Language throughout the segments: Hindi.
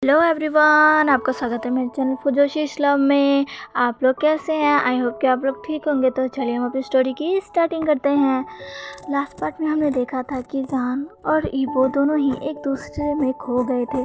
हेलो एवरीवन, आपका स्वागत है मेरे चैनल फुजोशी इस्लाम में। आप लोग कैसे हैं? आई होप कि आप लोग ठीक होंगे। तो चलिए हम अपनी स्टोरी की स्टार्टिंग करते हैं। लास्ट पार्ट में हमने देखा था कि जान और ईबो दोनों ही एक दूसरे में खो गए थे।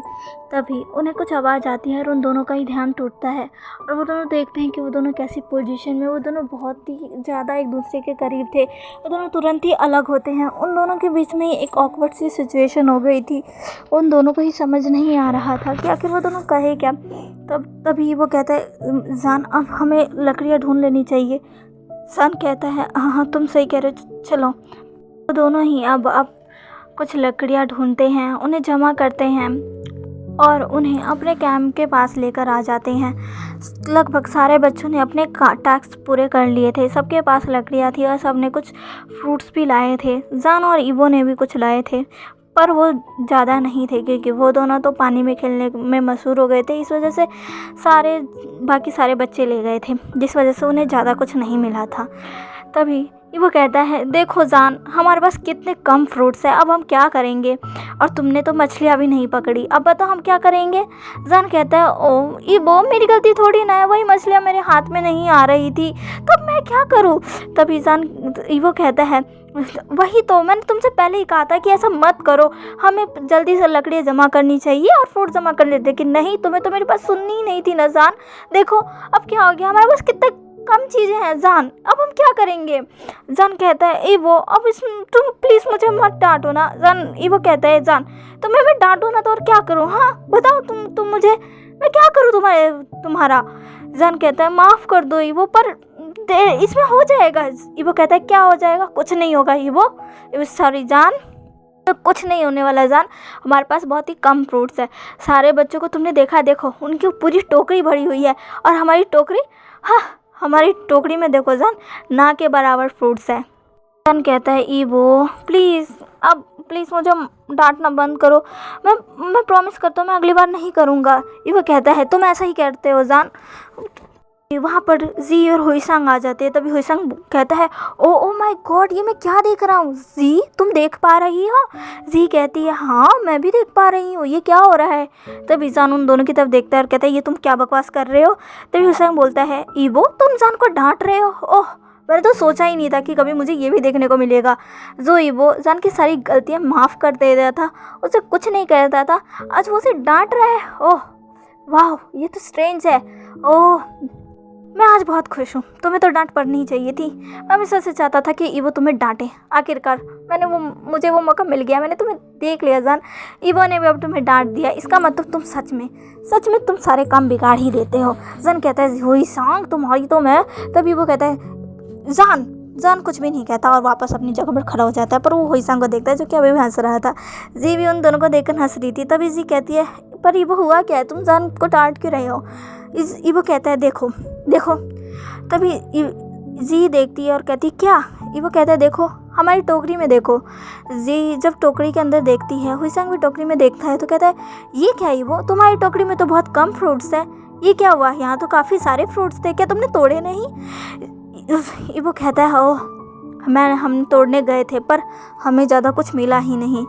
तभी उन्हें कुछ आवाज़ आती है और उन दोनों का ही ध्यान टूटता है और वो दोनों देखते हैं कि वो दोनों कैसी पोजीशन में, वो दोनों बहुत ही ज़्यादा एक दूसरे के करीब थे। वो दोनों तुरंत ही अलग होते हैं। उन दोनों के बीच में एक ऑकवर्ड सी सिचुएशन हो गई थी। उन दोनों को ही समझ नहीं आ रहा था कि आखिर वो दोनों कहे क्या। तभी वो कहता है, जान अब हमें लकड़ियाँ ढूंढ लेनी चाहिए। जान कहता है, हाँ हाँ तुम सही कह रहे हो, चलो। वो दोनों ही अब कुछ लकड़ियाँ ढूंढते हैं, उन्हें जमा करते हैं और उन्हें अपने कैंप के पास लेकर आ जाते हैं। लगभग सारे बच्चों ने अपने टास्क पूरे कर लिए थे। सबके पास लकड़ियाँ थी और सब ने कुछ फ्रूट्स भी लाए थे। जान और ईबो ने भी कुछ लाए थे, पर वो ज़्यादा नहीं थे क्योंकि वो दोनों तो पानी में खेलने में मशहूर हो गए थे। इस वजह से बाकी सारे बच्चे ले गए थे, जिस वजह से उन्हें ज़्यादा कुछ नहीं मिला था। तभी वो कहता है, देखो जान, हमारे पास कितने कम फ्रूट्स हैं, अब हम क्या करेंगे? और तुमने तो मछलियाँ भी नहीं पकड़ी, अब बताओ हम क्या करेंगे? जान कहता है, ओ ईबो, मेरी गलती थोड़ी ना है, वही मछलियाँ मेरे हाथ में नहीं आ रही थी, तब मैं क्या करूँ? तभी ईबो कहता है, वही तो मैंने तुमसे पहले ही कहा था कि ऐसा मत करो, हमें जल्दी से लकड़ियाँ जमा करनी चाहिए और फ्रूट जमा कर लेते। लेकिन नहीं, तुम्हें तो मेरी बात सुननी ही नहीं थी ना जान। देखो अब क्या हो गया, हमारे पास कितने कम चीज़ें हैं जान, अब हम क्या करेंगे? जान कहता है, ईबो अब तुम प्लीज़ मुझे मत डांटो ना। जान ईबो कहता है, जान तुम्हें मैं डांटो ना तो और क्या करूँ? हाँ बताओ, तुम मुझे, मैं क्या करूँ तुम्हारा? जान कहता है, माफ़ कर दो ईबो, पर इसमें हो जाएगा। ईबो कहता है, क्या हो जाएगा? कुछ नहीं होगा ईबो, सॉरी जान, तो कुछ नहीं होने वाला जान। हमारे पास बहुत ही कम फ्रूट्स है। सारे बच्चों को तुमने देखा, देखो उनकी पूरी टोकरी भरी हुई है और हमारी टोकरी, हाँ हमारी टोकरी में देखो जान, ना के बराबर फ्रूट्स है। जान कहता है, ईबो प्लीज़, अब प्लीज़ मुझे डांटना बंद करो, मैं प्रॉमिस करता हूँ मैं अगली बार नहीं करूँगा। ईबो कहता है, तुम ऐसा ही करते हो जान। वहाँ पर जी और हुईसांग आ जाते हैं। तभी हुईसांग कहता है, ओ माय गॉड, ये मैं क्या देख रहा हूँ? जी तुम देख पा रही हो? जी कहती है, हाँ मैं भी देख पा रही हूँ, ये क्या हो रहा है? तभी जान उन दोनों की तरफ देखता है और कहता है, ये तुम क्या बकवास कर रहे हो? तभी हुईसांग बोलता है, ईबो तुम जान को डांट रहे हो? ओह, मैंने तो सोचा ही नहीं था कि कभी मुझे ये भी देखने को मिलेगा। जो ईबो जान की सारी गलतियाँ माफ़ कर दे रहा था, उसे कुछ नहीं कहता था, आज वो उसे डांट रहा है। ओह वाह, ये तो स्ट्रेंज है। ओह मैं आज बहुत खुश हूँ, तुम्हें तो डांट पड़नी ही चाहिए थी। मैं हमेशा से चाहता था कि ईबो तुम्हें डांटे, आखिरकार मुझे वो मौका मिल गया, मैंने तुम्हें देख लिया जान। ईबो ने भी अब तुम्हें डांट दिया, इसका मतलब तुम सच में तुम सारे काम बिगाड़ ही देते हो। जान कहता है, हुईसांग तुम्हारी तो मैं। तभी वो कहता है, जान कुछ भी नहीं कहता और वापस अपनी जगह पर खड़ा हो जाता है। पर वो हुईसांग को देखता है जो कि अभी भी हंस रहा था। जी भी उन दोनों को देखकर हंस रही थी। तभी जी कहती है, पर ईबो हुआ क्या है, तुम जान को डांट क्यों रहे हो? ईबो कहता है, देखो। तभी जी देखती है और कहती है, क्या? ईबो कहता है, देखो हमारी टोकरी में देखो। जी जब टोकरी के अंदर देखती है, हुईसांग भी टोकरी में देखता है तो कहता है, ये क्या ईबो, तुम्हारी टोकरी में तो बहुत कम फ्रूट्स है, ये क्या हुआ? यहाँ तो काफ़ी सारे फ्रूट्स थे, क्या तुमने तोड़े नहीं? ईबो कहता है, ओह हम तोड़ने गए थे पर हमें ज़्यादा कुछ मिला ही नहीं।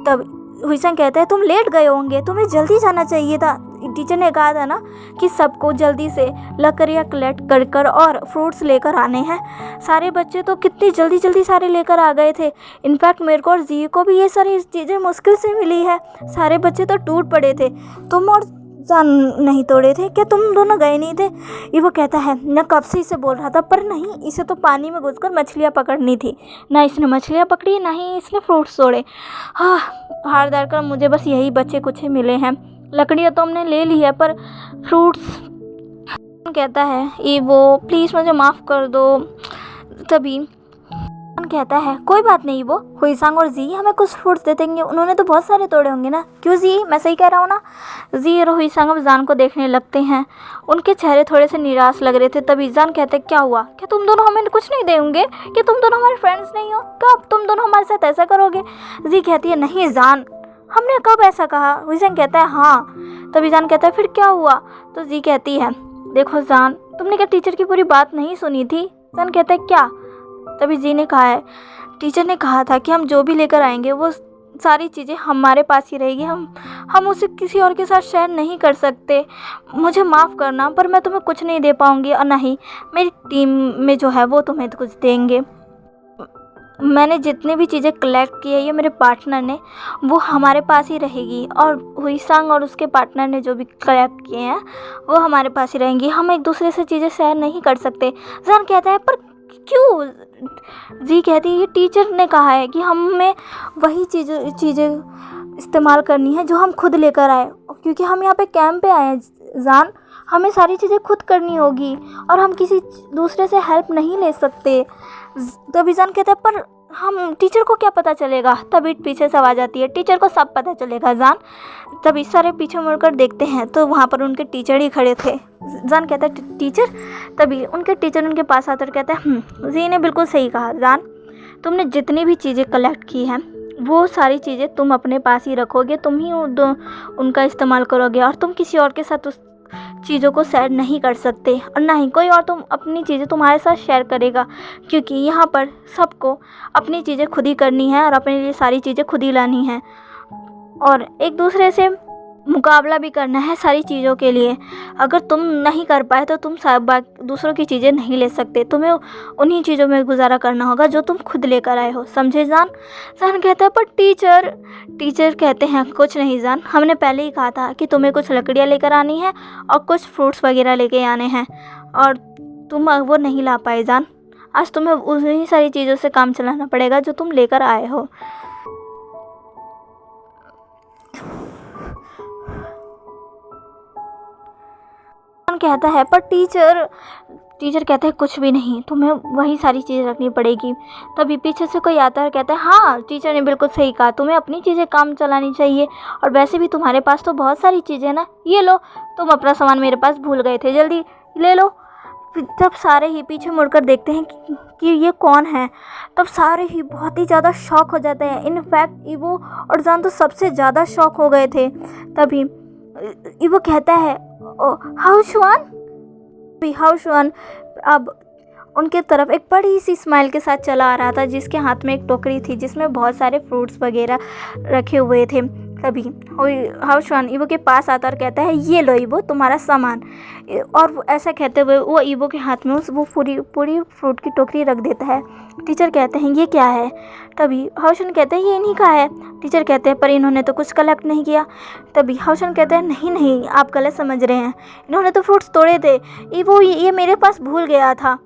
तब हुईसांग कहता है, तुम लेट गए होंगे, तुम्हें जल्दी जाना चाहिए था। टीचर ने कहा था ना कि सबको जल्दी से लकड़ियाँ कलेक्ट कर और फ्रूट्स लेकर आने हैं। सारे बच्चे तो कितनी जल्दी सारे लेकर आ गए थे। इनफैक्ट मेरे को और जी को भी ये सारी चीज़ें मुश्किल से मिली है। सारे बच्चे तो टूट पड़े थे, तुम और जान नहीं तोड़े थे, क्या तुम दोनों गए नहीं थे? ये वो कहता है, मैं कब से इसे बोल रहा था, पर नहीं, इसे तो पानी में घुसकर मछलियाँ पकड़नी थी, ना इसने मछलियाँ पकड़ी ना ही इसने फ्रूट्स तोड़े। हाँ हार डाल कर मुझे बस यही बच्चे कुछ ही मिले हैं। लकड़ियाँ तो हमने ले ली है पर फ्रूट्स। कहता है, ईबो प्लीज़ मुझे माफ़ कर दो। तभी कहता है, कोई बात नहीं ईबो, हुईसांग और जी हमें कुछ फ्रूट्स दे देंगे, उन्होंने तो बहुत सारे तोड़े होंगे ना। क्यों जी, मैं सही कह रहा हूँ ना? जी और हुईसांग अब जान को देखने लगते हैं। उनके चेहरे थोड़े से निराश लग रहे थे। तभी जान कहते हैं, क्या हुआ? क्या तुम दोनों हमें कुछ नहीं देंगे? क्या तुम दोनों हमारे फ्रेंड्स नहीं हो? कब तुम दोनों हमारे साथ ऐसा करोगे? जी कहती है, नहीं जान, हमने कब ऐसा कहा? हुईसांग कहता है, हाँ। तभी जान कहता है, फिर क्या हुआ? तो जी कहती है, देखो जान, तुमने क्या टीचर की पूरी बात नहीं सुनी थी? जान कहता है, क्या? तभी जी ने कहा है, टीचर ने कहा था कि हम जो भी लेकर आएंगे वो सारी चीज़ें हमारे पास ही रहेगी, हम उसे किसी और के साथ शेयर नहीं कर सकते। मुझे माफ़ करना, पर मैं तुम्हें कुछ नहीं दे पाऊँगी और ना ही मेरी टीम में जो है वो तुम्हें कुछ देंगे। मैंने जितनी भी चीज़ें कलेक्ट की है ये मेरे पार्टनर ने, वो हमारे पास ही रहेगी, और हुईसांग और उसके पार्टनर ने जो भी कलेक्ट किए हैं वो हमारे पास ही रहेंगी। हम एक दूसरे से चीज़ें शेयर नहीं कर सकते। जान कहता है, पर क्यों? जी कहती है, ये टीचर ने कहा है कि हमें वही चीज़ें इस्तेमाल करनी है जो हम खुद लेकर आए, क्योंकि हम यहाँ पे कैंप पे आए हैं। जान, हमें सारी चीज़ें खुद करनी होगी और हम किसी दूसरे से हेल्प नहीं ले सकते। तभी जान कहता है, पर हम टीचर को क्या पता चलेगा? तभी पीछे से आवाज़ आती है, टीचर को सब पता चलेगा जान। तभी सारे पीछे मुड़कर देखते हैं तो वहाँ पर उनके टीचर ही खड़े थे। जान कहता है, टीचर? तभी उनके टीचर उनके पास आकर कहता है, जी ने बिल्कुल सही कहा जान, तुमने जितनी भी चीज़ें कलेक्ट की हैं वो सारी चीज़ें तुम अपने पास ही रखोगे, तुम ही उनका इस्तेमाल करोगे, और तुम किसी और के साथ उस चीज़ों को शेयर नहीं कर सकते, और ना ही कोई और तुम अपनी चीज़ें तुम्हारे साथ शेयर करेगा, क्योंकि यहाँ पर सबको अपनी चीज़ें खुद ही करनी है और अपने लिए सारी चीज़ें खुद ही लानी है, और एक दूसरे से मुकाबला भी करना है सारी चीज़ों के लिए। अगर तुम नहीं कर पाए तो तुम दूसरों की चीज़ें नहीं ले सकते, तुम्हें उन्हीं चीज़ों में गुजारा करना होगा जो तुम खुद लेकर आए हो, समझे जान? जान कहता है, पर टीचर कहते हैं, कुछ नहीं जान, हमने पहले ही कहा था कि तुम्हें कुछ लकड़ियाँ लेकर आनी है और कुछ फ्रूट्स वगैरह लेके आने हैं, और तुम वो नहीं ला पाए जान। आज तुम्हें उन्हीं सारी चीज़ों से काम चलाना पड़ेगा जो तुम लेकर आए हो। कहता है, पर टीचर कहते हैं, कुछ भी नहीं, तुम्हें वही सारी चीज़ें रखनी पड़ेगी। तभी पीछे से कोई आता है, कहता है, हाँ टीचर ने बिल्कुल सही कहा, तुम्हें अपनी चीज़ें काम चलानी चाहिए, और वैसे भी तुम्हारे पास तो बहुत सारी चीज़ें ना, ये लो, तुम अपना सामान मेरे पास भूल गए थे, जल्दी ले लो। तब सारे ही पीछे मुड़कर देखते हैं कि ये कौन है। तब सारे ही बहुत ही ज़्यादा शॉक हो जाते हैं। इनफैक्ट ईवो और जान तो सबसे ज़्यादा शॉक हो गए थे। तभी ईवो कहता है, हाउशुआन अब उनके तरफ एक बड़ी सी स्माइल के साथ चला आ रहा था, जिसके हाथ में एक टोकरी थी जिसमें बहुत सारे फ्रूट्स वगैरह रखे हुए थे। तभी हाउशुआन ईवो के पास आता और कहता है, ये लो ईवो तुम्हारा सामान, और ऐसा कहते हुए वो ईवो के हाथ में वो पूरी फ्रूट की टोकरी रख देता है। टीचर कहते हैं, ये क्या है? तभी हाउशुआन कहते हैं, ये इन्हीं का है। टीचर कहते हैं, पर इन्होंने तो कुछ कलेक्ट नहीं किया। तभी हाउशुआन कहते हैं, नहीं आप गलत समझ रहे हैं, इन्होंने तो फ्रूट्स तोड़े थे, ये मेरे पास भूल गया था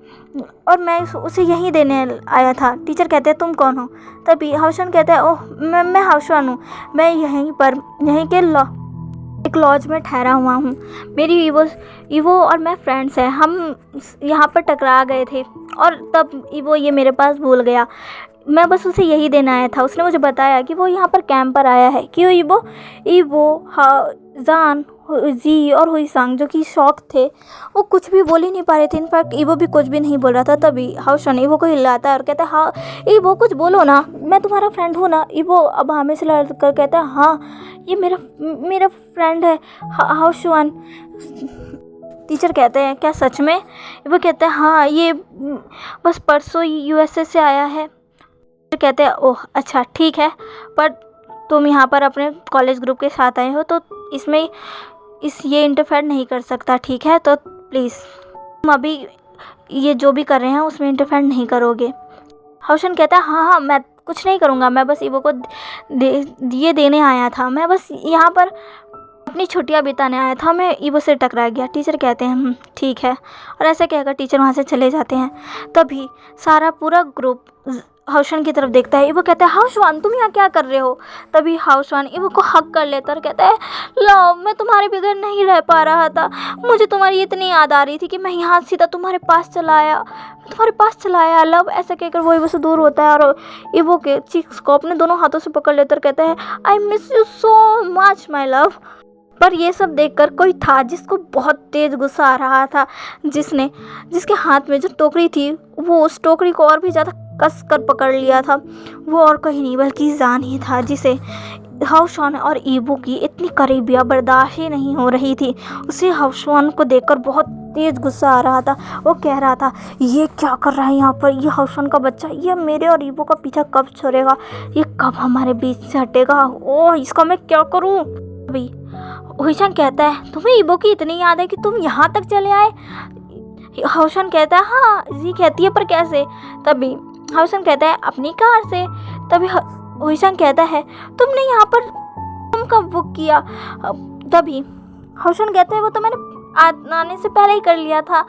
और मैं उसे यहीं देने आया था। टीचर कहते हैं, तुम कौन हो? तभी हाउशुआन कहता है, ओह मैं हाउशुआन हूँ, मैं यहीं के एक लॉज में ठहरा हुआ हूँ। मेरी ईवो और मैं फ्रेंड्स हैं, हम यहाँ पर टकरा गए थे और तब ईवो ये मेरे पास भूल गया, मैं बस उसे यही देना आया था। उसने मुझे बताया कि वो यहाँ पर कैंप पर आया है। क्यों ईवो जान जी और हुईसांग जो कि शॉक थे, वो कुछ भी बोल ही नहीं पा रहे थे। इनफैक्ट ईवो भी कुछ भी नहीं बोल रहा था। तभी हाउशुआन ईवो को हिलाता है और कहता है, हाँ ईवो कुछ बोलो ना, मैं तुम्हारा फ्रेंड हूँ ना। ईवो अब हमें से लड़ कर कहता है, हाँ ये मेरा फ्रेंड है हाउशुआन। टीचर कहते हैं, क्या सच में? ईवो कहता है, हाँ ये बस परसों USA से आया है। कहते हैं, ओह अच्छा ठीक है, पर तुम यहाँ पर अपने कॉलेज ग्रुप के साथ आए हो तो इसमें ये इंटरफेयर नहीं कर सकता, ठीक है? तो प्लीज़ तुम अभी ये जो भी कर रहे हैं उसमें इंटरफेयर नहीं करोगे। हाउशुआन कहता है, हाँ मैं कुछ नहीं करूँगा, मैं बस ईवो को ये देने आया था, मैं बस यहाँ पर अपनी छुट्टियाँ बिताने आया था, मैं ईवो से टकरा गया। टीचर कहते हैं, ठीक है, और ऐसा कहकर टीचर वहाँ से चले जाते हैं। तभी पूरा ग्रुप हाउशुआन की तरफ देखता है। ईवो कहता है, हाउशुआन तुम यहाँ क्या कर रहे हो? तभी हाउशुआन ईवो को हक कर लेता और कहता है, लो मैं तुम्हारे बगैर नहीं रह पा रहा था, मुझे तुम्हारी इतनी याद आ रही थी कि मैं यहाँ सीधा तुम्हारे पास चला आया लव। ऐसा कहकर वो ईवो से दूर होता है और ईवो के चीक्स को अपने दोनों हाथों से पकड़ लेता और कहता है, I miss you so much my love. पर ये सब देखकर कोई था जिसको बहुत तेज़ गुस्सा आ रहा था, जिसके हाथ में जो टोकरी थी वो उस टोकरी को और भी ज़्यादा कस कर पकड़ लिया था। वो और कहीं नहीं बल्कि जान ही था, जिसे हाउशुआन और ईवो की इतनी करीबियाँ बर्दाश्त ही नहीं हो रही थी। उसे हाउशुआन को देखकर बहुत तेज़ गुस्सा आ रहा था। वो कह रहा था ये क्या कर रहा है यहाँ पर, ये हौशन का बच्चा, ये मेरे और ईबो का पीछा कब छोड़ेगा, ये कब हमारे बीच से हटेगा, ओह इसका मैं क्या करूँ। अभी हुईशान कहता है तुम्हें ईबो की इतनी याद है कि तुम यहाँ तक चले आए। हौशन कहता है हाँ। जी कहती है पर कैसे। तभी हौशन कहता है अपनी कार से। तभी हुईशान कहता है तुमने यहाँ पर तुम कब बुक किया। तभी हौशन कहते हैं वो तो मैंने आने से पहले ही कर लिया था।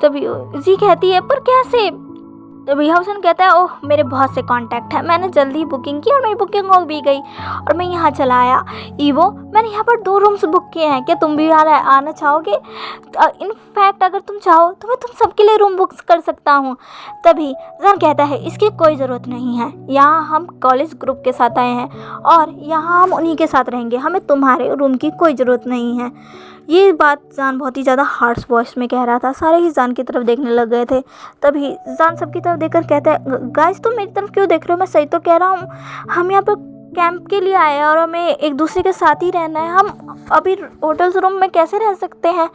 तभी जी कहती है पर कैसे। तभी हौशन कहता है ओह मेरे बहुत से कांटेक्ट हैं, मैंने जल्दी बुकिंग की और मेरी बुकिंग हो भी गई और मैं यहाँ चला आया। ईवो मैंने यहाँ पर 2 रूम्स बुक किए हैं, क्या तुम भी आना चाहोगे। इनफैक्ट अगर तुम चाहो तो मैं तुम सबके लिए रूम बुक कर सकता हूँ। तभी जान कहता है इसकी कोई ज़रूरत नहीं है, यहाँ हम कॉलेज ग्रुप के साथ आए हैं और यहाँ हम उन्हीं के साथ रहेंगे, हमें तुम्हारे रूम की कोई ज़रूरत नहीं है। ये बात जान बहुत ही ज़्यादा हार्श वॉइस में कह रहा था। सारे ही जान की तरफ देखने लग गए थे। तभी जान सबकी तरफ देखकर कहता है गाइस तुम मेरी तरफ क्यों देख रहे हो, मैं सही तो कह रहा हूँ, हम यहाँ पर कैंप के लिए आए हैं और हमें एक दूसरे के साथ ही रहना है, हम अभी होटल्स रूम में कैसे रह सकते हैं।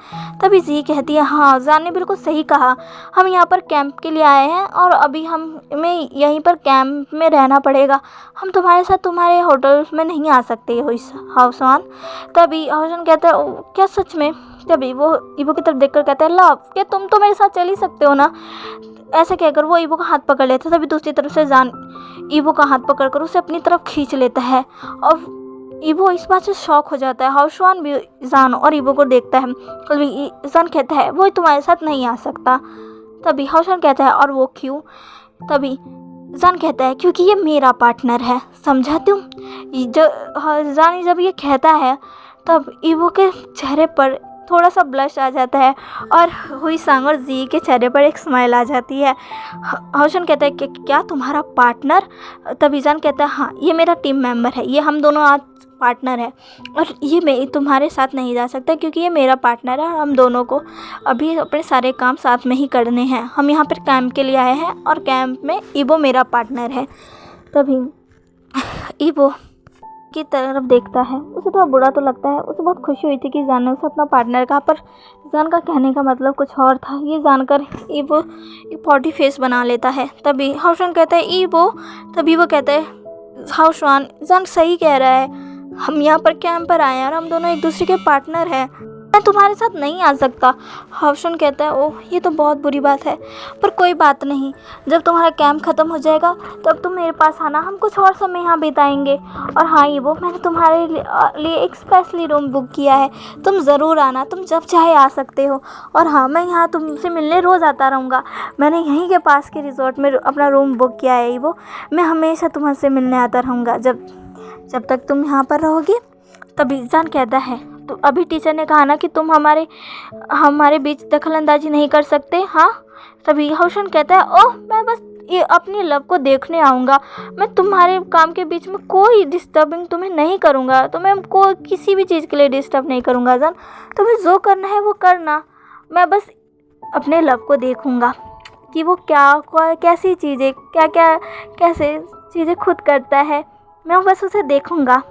तभी जी कहती है हाँ जान ने बिल्कुल सही कहा, हम यहाँ पर कैंप के लिए आए हैं और अभी हमें यहीं पर कैंप में रहना पड़ेगा, हम तुम्हारे साथ तुम्हारे होटल में नहीं आ सकते हौसान। तभी हौसन कहता है क्या सच में। तभी वो ईबो की तरफ देखकर कहता है लव क्या तुम तो मेरे साथ चल ही सकते हो ना। ऐसे कहकर वो ईबो का हाथ पकड़ लेता है। तभी दूसरी तरफ से जान ईबो का हाथ पकड़कर उसे अपनी तरफ खींच लेता है और ईबो इस बात से शॉक हो जाता है। हौशवान भी जान और ईबो को देखता है। तभी जान कहता है वो तुम्हारे साथ नहीं आ सकता। तभी हौशवान कहता है और वो क्यों। तभी जान कहता है क्योंकि ये मेरा पार्टनर है, समझा तुम। जान जब ये कहता है तब ईबो के चेहरे पर थोड़ा सा ब्लश आ जाता है और हुईसांग और जी के चेहरे पर एक स्माइल आ जाती है। हौशन कहता है कि क्या तुम्हारा पार्टनर। तभी जान कहता है हाँ ये मेरा टीम मेंबर है, ये हम दोनों आज पार्टनर है और ये मैं तुम्हारे साथ नहीं जा सकता क्योंकि ये मेरा पार्टनर है। हम दोनों को अभी अपने सारे काम साथ में ही करने हैं। हम यहाँ पर कैंप के लिए आए हैं और कैंप में ईबो मेरा पार्टनर है। तभी ईबो की तरफ देखता है, उसे थोड़ा बुरा तो लगता है। उसे बहुत खुशी हुई थी कि जान ने उसे अपना पार्टनर कहा, पर जान का कहने का मतलब कुछ और था। ये जानकर ईबो एक पॉटी फेस बना लेता है। तभी हौशन कहता है ईबो। तभी वो कहता है हौशवान जान सही कह रहा है, हम यहाँ पर कैंप पर आए हैं और हम दोनों एक दूसरे के पार्टनर हैं, मैं तुम्हारे साथ नहीं आ सकता। हौशन कहता है ओह ये तो बहुत बुरी बात है, पर कोई बात नहीं, जब तुम्हारा कैंप ख़त्म हो जाएगा तब तुम मेरे पास आना, हम कुछ और समय यहाँ बिताएंगे। और हाँ ये वो मैंने तुम्हारे लिए एक स्पेशली रूम बुक किया है, तुम ज़रूर आना, तुम जब चाहे आ सकते हो। और हाँ मैं यहाँ तुमसे मिलने रोज़ आता रहूँगा, मैंने यहीं के पास के रिजॉर्ट में अपना रूम बुक किया है वो, मैं हमेशा तुम्हारे मिलने आता रहूँगा जब तक तुम यहाँ पर रहोगे। तभी जान कहता है तो अभी टीचर ने कहा ना कि तुम हमारे बीच दखलंदाजी नहीं कर सकते। हाँ। तभी हौशन कहता है ओह मैं बस ये अपनी लव को देखने आऊँगा, मैं तुम्हारे काम के बीच में कोई डिस्टर्बिंग तुम्हें नहीं करूँगा, तुम्हें कोई किसी भी चीज़ के लिए डिस्टर्ब नहीं करूँगा। जान तुम्हें जो करना है वो करना, मैं बस अपने लव को देखूँगा कि वो कैसी चीज़ें कैसे चीज़ें खुद करता है, मैं बस उसे देखूँगा।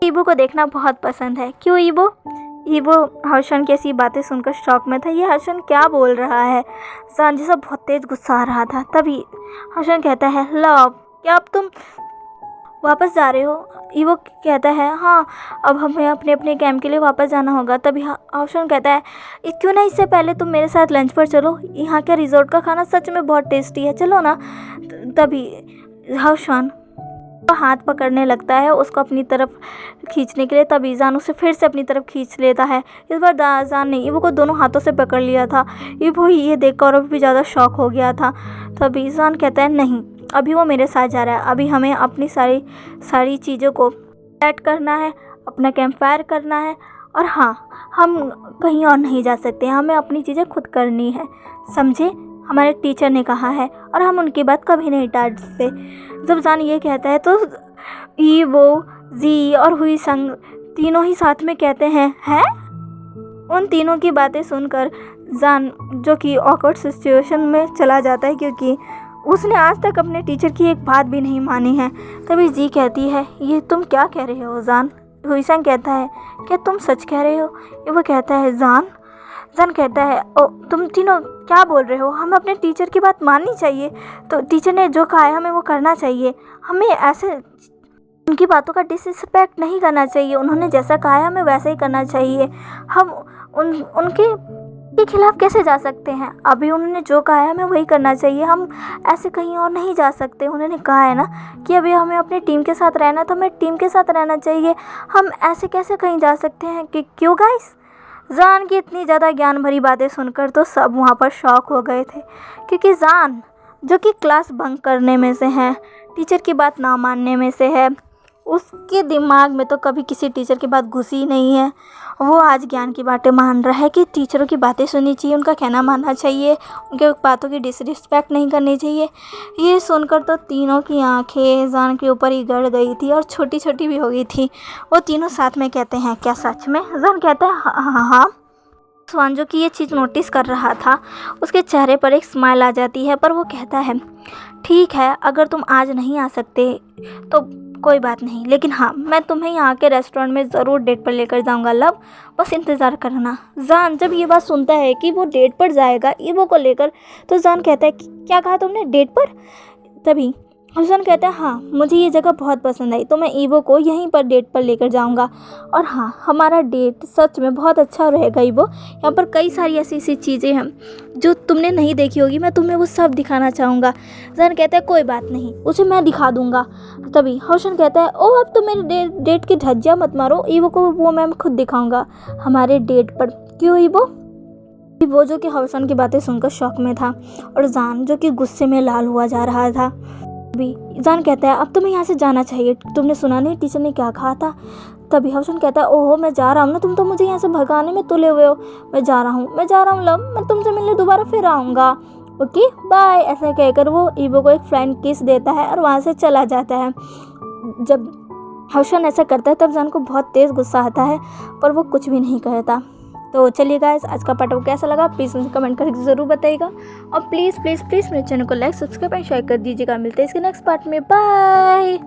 ईबो को देखना बहुत पसंद है। क्यों ईबो हर्षन की ऐसी बातें सुनकर शॉक में था। ये हर्षन क्या बोल रहा है। जान जैसा बहुत तेज़ गुस्सा आ रहा था। तभी हर्षन कहता है लव क्या अब तुम वापस जा रहे हो। ईबो कहता है हाँ अब हमें अपने अपने कैंप के लिए वापस जाना होगा। तभी हर्षन कहता है क्यों ना इससे पहले तुम मेरे साथ लंच पर चलो, यहाँ के रिजॉर्ट का खाना सच में बहुत टेस्टी है, चलो ना। तभी हर्षन हाथ पकड़ने लगता है उसको अपनी तरफ खींचने के लिए। तभी जान उसे फिर से अपनी तरफ खींच लेता है। इस बार जान ने ईबो को दोनों हाथों से पकड़ लिया था। ईबो ये देखकर और भी ज़्यादा शॉक हो गया था। तभी जान कहता है नहीं अभी वो मेरे साथ जा रहा है, अभी हमें अपनी सारी चीज़ों को सेट करना है, अपना कैंप फायर करना है और हाँ हम कहीं और नहीं जा सकते, हमें अपनी चीज़ें खुद करनी है, समझे, हमारे टीचर ने कहा है और हम उनकी बात कभी नहीं टाल सकते। जब जान ये कहता है तो ईबो जी और हुईसांग तीनों ही साथ में कहते हैं उन तीनों की बातें सुनकर जान जो कि ऑकवर्ड सिचुएशन में चला जाता है क्योंकि उसने आज तक अपने टीचर की एक बात भी नहीं मानी है। तभी जी कहती है ये तुम क्या कह रहे हो जान। हुईसांग कहता है क्या तुम सच कह रहे हो। ये वो कहता है जान जान कहता है ओ तुम तीनों क्या बोल रहे हो, हमें अपने टीचर की बात माननी चाहिए। तो टीचर ने जो कहा है हमें वो करना चाहिए, हमें ऐसे उनकी बातों का डिसरिस्पेक्ट नहीं करना चाहिए। उन्होंने जैसा कहा है हमें वैसा ही करना चाहिए। हम उनके के खिलाफ कैसे जा सकते हैं? अभी उन्होंने जो कहा है हमें वही करना चाहिए, हम ऐसे कहीं और नहीं जा सकते। उन्होंने कहा है ना कि अभी हमें अपनी टीम के साथ रहना, तो हमें टीम के साथ रहना चाहिए। हम ऐसे कैसे कहीं जा सकते हैं कि क्यों गाइस? जान की इतनी ज़्यादा ज्ञान भरी बातें सुनकर तो सब वहाँ पर शॉक हो गए थे, क्योंकि जान जो कि क्लास बंक करने में से है, टीचर की बात ना मानने में से है, उसके दिमाग में तो कभी किसी टीचर की बात घुसी नहीं है। वो आज ज्ञान की बातें मान रहा है कि टीचरों की बातें सुननी चाहिए, उनका कहना मानना चाहिए, उनके बातों की डिसरिस्पेक्ट नहीं करनी चाहिए। ये सुनकर तो तीनों की आंखें जान के ऊपर ही गड़ गई थी और छोटी छोटी भी हो गई थी। वो तीनों साथ में कहते हैं क्या सच में? जान कहता है हाँ हाँ हाँ। स्वान जो कि ये चीज़ नोटिस कर रहा था, उसके चेहरे पर एक स्माइल आ जाती है, पर वो कहता है ठीक है, अगर तुम आज नहीं आ सकते तो कोई बात नहीं, लेकिन हाँ मैं तुम्हें यहाँ के रेस्टोरेंट में ज़रूर डेट पर लेकर जाऊँगा लव, बस इंतज़ार करना। जान जब ये बात सुनता है कि वो डेट पर जाएगा ईवो को लेकर, तो जान कहता है क्या कहा तुमने, डेट पर? तभी जान कहता है हाँ मुझे ये जगह बहुत पसंद आई, तो मैं ईवो को यहीं पर डेट पर लेकर जाऊंगा। और हाँ हमारा डेट सच में बहुत अच्छा रहेगा ईवो, यहाँ पर कई सारी ऐसी ऐसी चीज़ें हैं जो तुमने नहीं देखी होगी, मैं तुम्हें वो सब दिखाना चाहूँगा। जान कहता है कोई बात नहीं, उसे मैं दिखा दूँगा। तभी हौशन कहता है ओ अब तो मेरे डेट की धज्जियाँ मत मारो, ईवो को वो मैं खुद दिखाऊँगा हमारे डेट पर। क्यों ईवो? वो जो कि हौशन की बातें सुनकर शौक में था और जान जो कि गुस्से में लाल हुआ जा रहा था। भी जान कहता है अब तुम्हें यहाँ से जाना चाहिए, तुमने सुना नहीं टीचर ने क्या कहा था? तभी हौशन कहता है ओहो मैं जा रहा हूँ ना, तुम तो मुझे यहाँ से भगाने में तुले हुए हो, मैं जा रहा हूँ लव, मैं तुमसे मिलने दोबारा फिर आऊँगा, ओके बाय। ऐसा कहकर वो ईवो को एक फ्रेंड किस देता है और वहाँ से चला जाता है। जब हौशन ऐसा करता है तब जान को बहुत तेज़ गुस्सा आता है, पर वो कुछ भी नहीं कहता। तो चलिए गाइस, आज का पार्ट कैसा लगा प्लीज़ मुझे कमेंट करके ज़रूर बताइएगा, और प्लीज़ प्लीज़ प्लीज़ मेरे चैनल को लाइक सब्सक्राइब एंड शेयर कर दीजिएगा। मिलते हैं इसके नेक्स्ट पार्ट में, बाय।